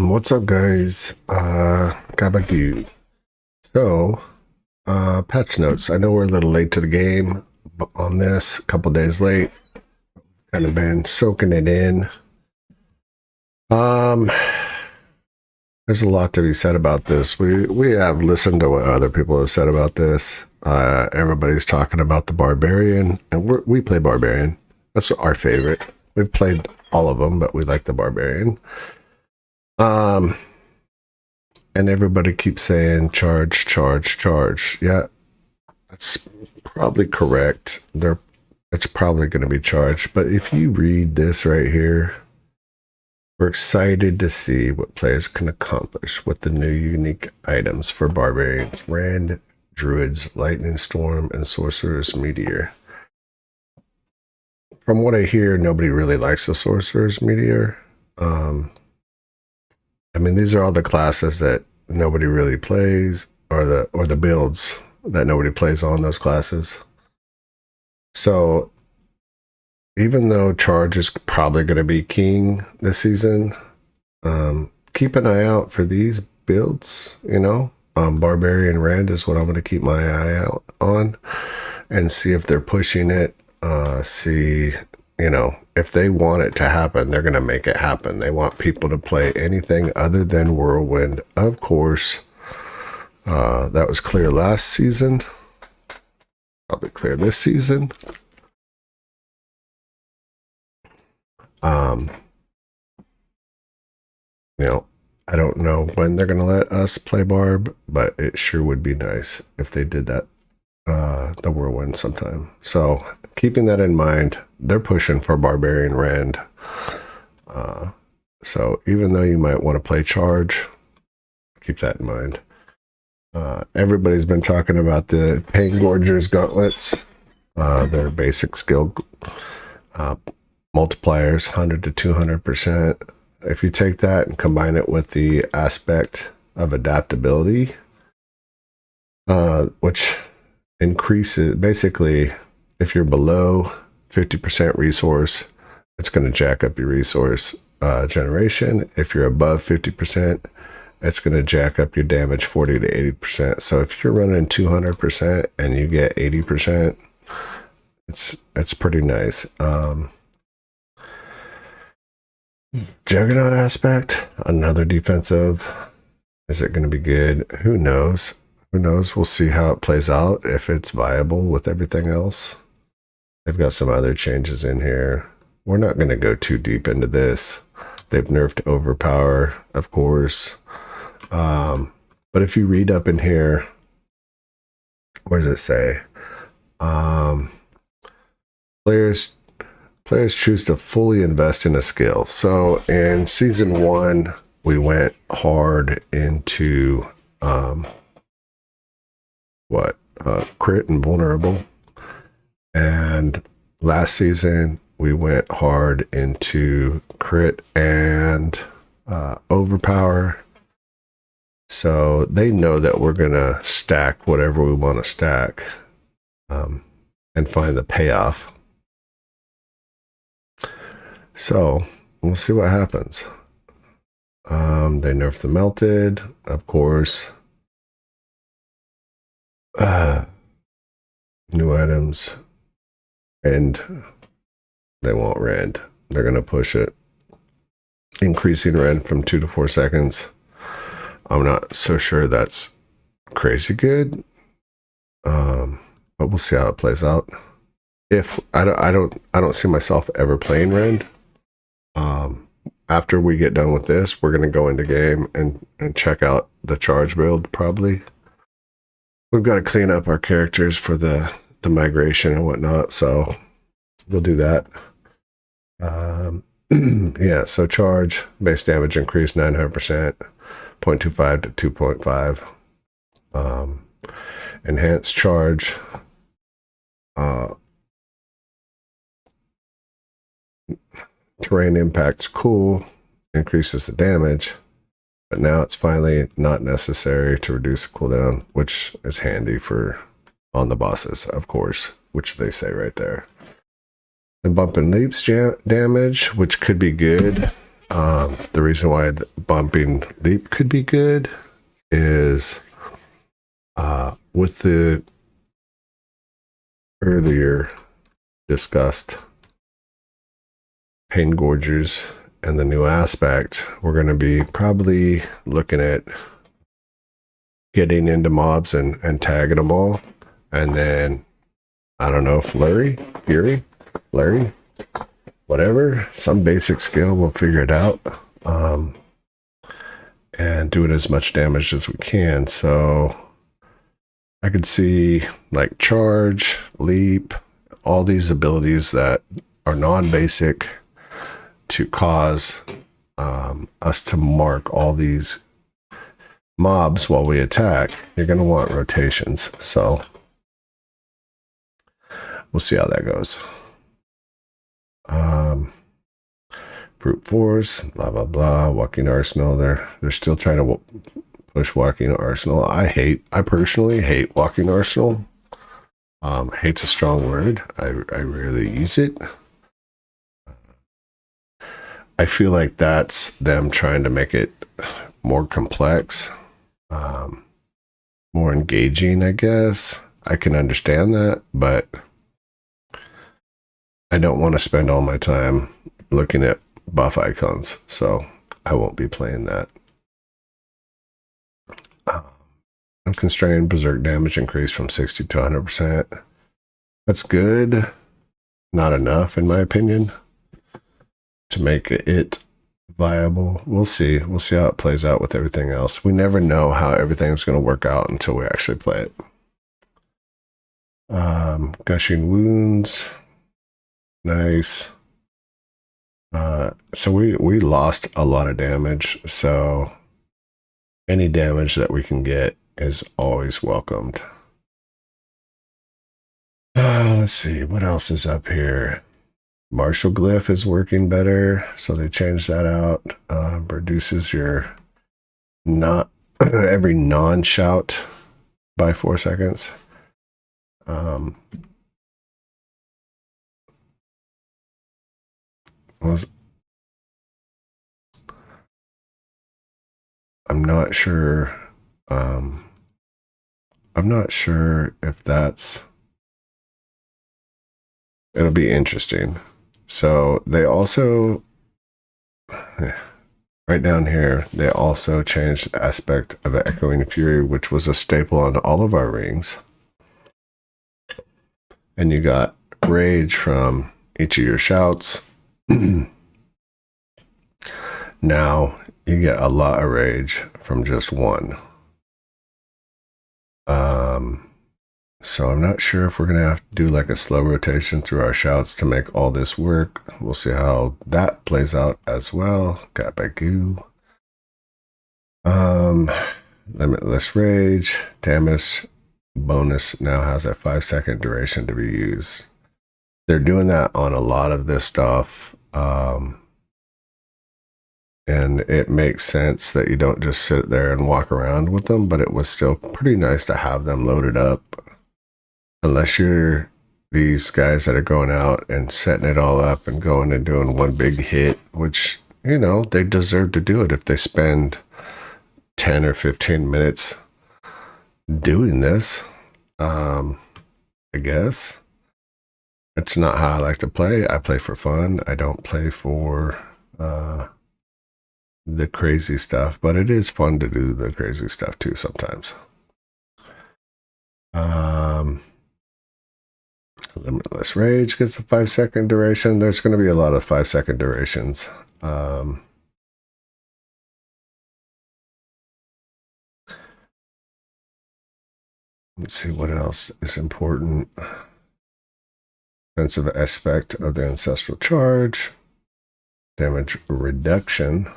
What's up, guys? Gabagoo. So, patch notes. I know we're a little late to the game on this, a couple days late. Kind of been soaking it in. There's a lot to be said about this. We have listened to what other people have said about this. Everybody's talking about the Barbarian, and we play Barbarian. That's our favorite. We've played all of them, but we like the Barbarian. And everybody keeps saying charge, charge, charge. Yeah, that's probably correct. It's probably going to be charged. But if you read this right here, we're excited to see what players can accomplish with the new unique items for Barbarians, Rand, Druids, Lightning Storm, and Sorcerer's Meteor. From what I hear, nobody really likes the Sorcerer's Meteor. I mean, these are all the classes that nobody really plays, or the builds that nobody plays on those classes. So even though charge is probably going to be king this season, keep an eye out for these builds. Barbarian Rand is what I'm going to keep my eye out on and see if they're pushing it. If they want it to happen, they're going to make it happen. They want people to play anything other than Whirlwind. Of course, that was clear last season. Probably clear this season. I don't know when they're going to let us play Barb, but it sure would be nice if they did that, the Whirlwind sometime. So keeping that in mind, they're pushing for Barbarian Rand. So even though you might want to play charge, keep that in mind. Everybody's been talking about the Pain Gorger's gauntlets. Their basic skill multipliers, 100 to 200%. If you take that and combine it with the aspect of adaptability, which increases, basically, if you're below 50% resource, it's going to jack up your resource generation. If you're above 50%, it's going to jack up your damage 40 to 80%. So if you're running 200% and you get 80%, it's pretty nice. Juggernaut aspect, another defensive. Is it going to be good? Who knows? Who knows? We'll see how it plays out, if it's viable with everything else. They've got some other changes in here. We're not going to go too deep into this. They've nerfed Overpower, of course. But if you read up in here, what does it say? Players choose to fully invest in a skill. So in season 1, we went hard into crit and vulnerable. And last season, we went hard into crit and overpower. So they know that we're going to stack whatever we want to stack and find the payoff. So we'll see what happens. They nerfed the melted, of course. New items. And they won't Rend. They're going to push it. Increasing Rend from 2 to 4 seconds. I'm not so sure that's crazy good. But we'll see how it plays out. If I don't see myself ever playing Rend. After we get done with this, we're going to go into game and check out the charge build, probably. We've got to clean up our characters for the migration and whatnot, so we'll do that. Yeah, so charge, base damage increase 900%, 0.25 to 2.5. Enhanced charge. Terrain impact's cool, increases the damage, but now it's finally not necessary to reduce the cooldown, which is handy for on the bosses, of course, which they say right there. The bump and leaps damage, which could be good. The reason why the bumping leap could be good is with the earlier discussed pain gorgers and the new aspect, we're going to be probably looking at getting into mobs and tagging them all. And then, I don't know, flurry, whatever, some basic skill, we'll figure it out. And do it as much damage as we can. So I could see like charge, leap, all these abilities that are non-basic to cause us to mark all these mobs while we attack. You're going to want rotations. So we'll see how that goes. Brute force, blah, blah, blah. Walking arsenal. They're still trying to push walking arsenal. I personally hate walking arsenal. Hate's a strong word. I rarely use it. I feel like that's them trying to make it more complex, more engaging, I guess. I can understand that, but I don't want to spend all my time looking at buff icons, so I won't be playing that. Unconstrained berserk damage increased from 60 to 100%. That's good. Not enough, in my opinion, to make it viable. We'll see. We'll see how it plays out with everything else. We never know how everything's going to work out until we actually play it. Gushing wounds. Nice. So we lost a lot of damage, so any damage that we can get is always welcomed. Let's see, what else is up here? Martial glyph is working better, so they changed that out. Reduces your every non-shout by 4 seconds. I'm not sure. I'm not sure if that's. It'll be interesting. So they also, right down here, they also changed the aspect of Echoing Fury, which was a staple on all of our rings. And you got rage from each of your shouts. Now you get a lot of rage from just one. So I'm not sure if we're going to have to do like a slow rotation through our shouts to make all this work. We'll see how that plays out as well. Got by goo. Limitless rage. Damage bonus now has a 5-second duration to be used. They're doing that on a lot of this stuff. And it makes sense that you don't just sit there and walk around with them, but it was still pretty nice to have them loaded up. Unless you're these guys that are going out and setting it all up and going and doing one big hit, which, you know, they deserve to do it if they spend 10 or 15 minutes doing this. I guess. It's not how I like to play. I play for fun. I don't play for the crazy stuff, but it is fun to do the crazy stuff too sometimes. Limitless rage gets a 5-second duration. There's going to be a lot of 5-second durations. Let's see what else is important. Defensive aspect of the ancestral charge. Damage reduction.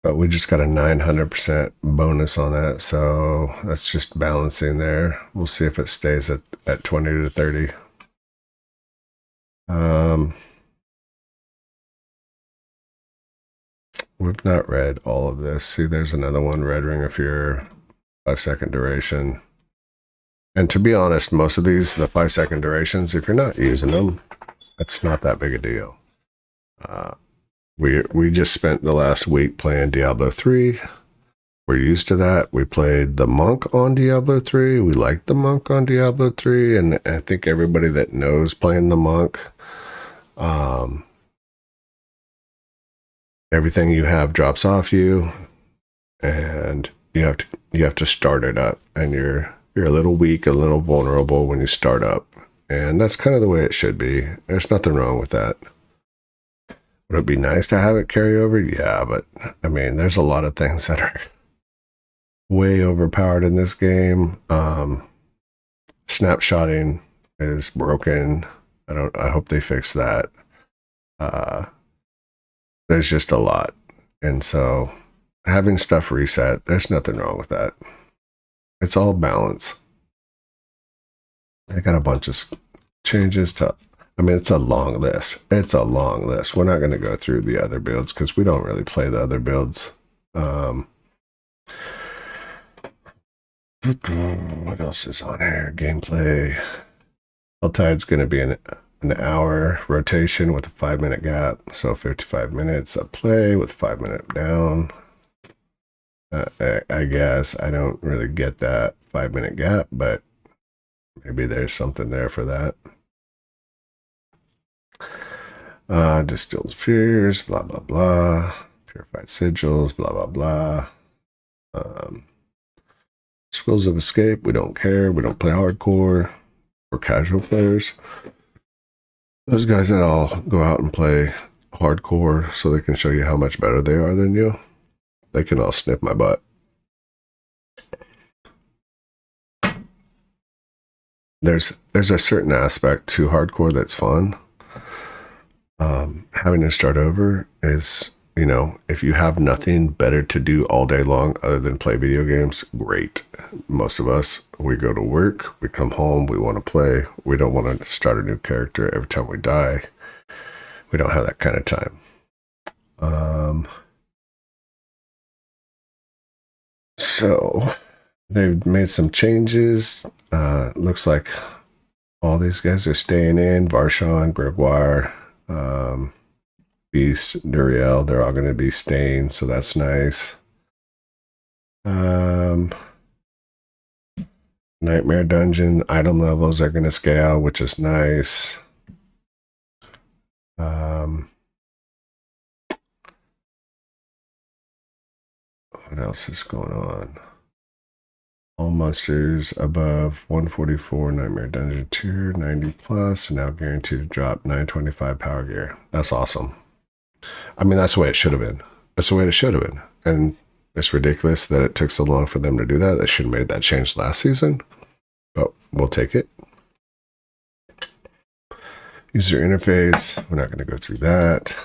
But we just got a 900% bonus on that, so that's just balancing there. We'll see if it stays at 20 to 30. We've not read all of this. See, there's another one, Red Ring of Fear, 5-second duration. And to be honest, most of these, the 5-second durations, if you're not using them, it's not that big a deal. We just spent the last week playing Diablo 3. We're used to that. We played the monk on Diablo 3. We liked the monk on Diablo 3, and I think everybody that knows playing the monk, everything you have drops off you, and you have to start it up, and you're a little weak, a little vulnerable when you start up, and that's kind of the way it should be. There's nothing wrong with that. Would it be nice to have it carry over? Yeah, but I mean, there's a lot of things that are way overpowered in this game. Snapshotting is broken. I hope they fix that. There's just a lot. And so having stuff reset, there's nothing wrong with that. It's all balance. They got a bunch of changes to, I mean, it's a long list. It's a long list. We're not going to go through the other builds because we don't really play the other builds. What else is on here? Gameplay. Tide's going to be an hour rotation with a 5-minute gap. So 55 minutes of play with 5-minute down. I guess I don't really get that 5-minute gap, but maybe there's something there for that. Distilled fears, blah, blah, blah. Purified sigils, blah, blah, blah. Scrolls of escape, we don't care. We don't play hardcore. We're casual players. Those guys that all go out and play hardcore so they can show you how much better they are than you, they can all sniff my butt. There's a certain aspect to hardcore that's fun. Having to start over is, you know, if you have nothing better to do all day long other than play video games, great. Most of us, we go to work, we come home, we want to play. We don't want to start a new character every time we die. We don't have that kind of time. So they've made some changes. Looks like all these guys are staying in. Varshan, Gregoire, Beast, Duriel, they're all going to be staying, so that's nice. Nightmare Dungeon item levels are going to scale, which is nice. What else is going on? All monsters above 144 Nightmare Dungeon tier 90 plus are now guaranteed to drop 925 power gear. That's awesome. I mean, that's the way it should have been. That's the way it should have been. And it's ridiculous that it took so long for them to do that. They should have made that change last season, but we'll take it. User interface, we're not going to go through that.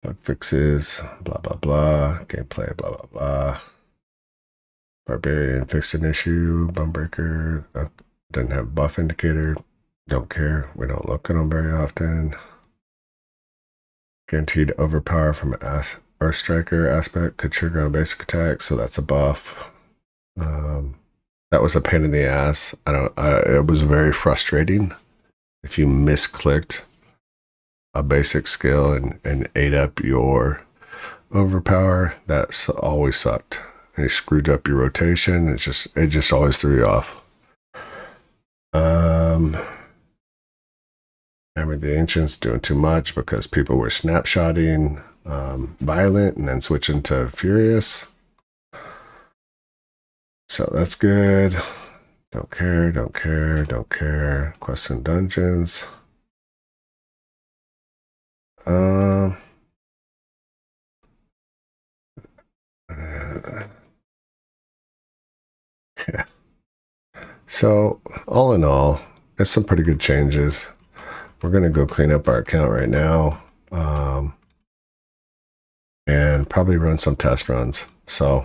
Bug fixes, blah, blah, blah. Gameplay, blah, blah, blah. Barbarian fixed an issue. Bumbreaker doesn't have buff indicator. Don't care. We don't look at them very often. Guaranteed overpower from Earth Striker aspect could trigger on basic attack, so that's a buff. That was a pain in the ass. It was very frustrating. If you misclicked a basic skill and ate up your overpower, that's always sucked. And you screwed up your rotation. It just always threw you off. Hammer the Ancients doing too much because people were snapshotting Violent and then switching to Furious. So that's good. Don't care, don't care, don't care. Quests and dungeons. Yeah. So all in all, it's some pretty good changes. We're going to go clean up our account right now and probably run some test runs. So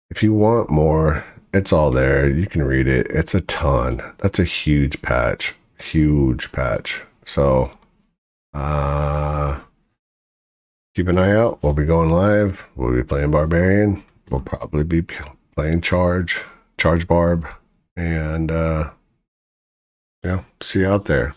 if you want more, it's all there. You can read it. It's a ton. That's a huge patch. Huge patch. So keep an eye out. We'll be going live. We'll be playing Barbarian. We'll probably be playing Charge Barb, and see you out there.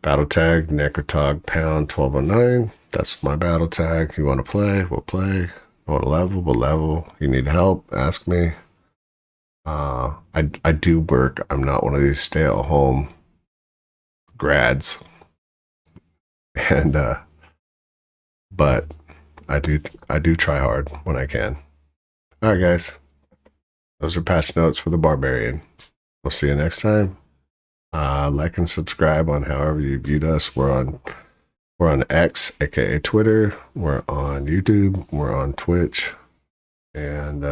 Battle tag, Necrotog Pound 1209. That's my battle tag. You want to play? We'll play. You want to level? We'll level. You need help? Ask me. I do work. I'm not one of these stay-at-home grads. And but I do try hard when I can. All right, guys. Those are patch notes for the Barbarian. We'll see you next time. Like and subscribe on however you viewed us. We're on X, aka Twitter. We're on YouTube. We're on Twitch, and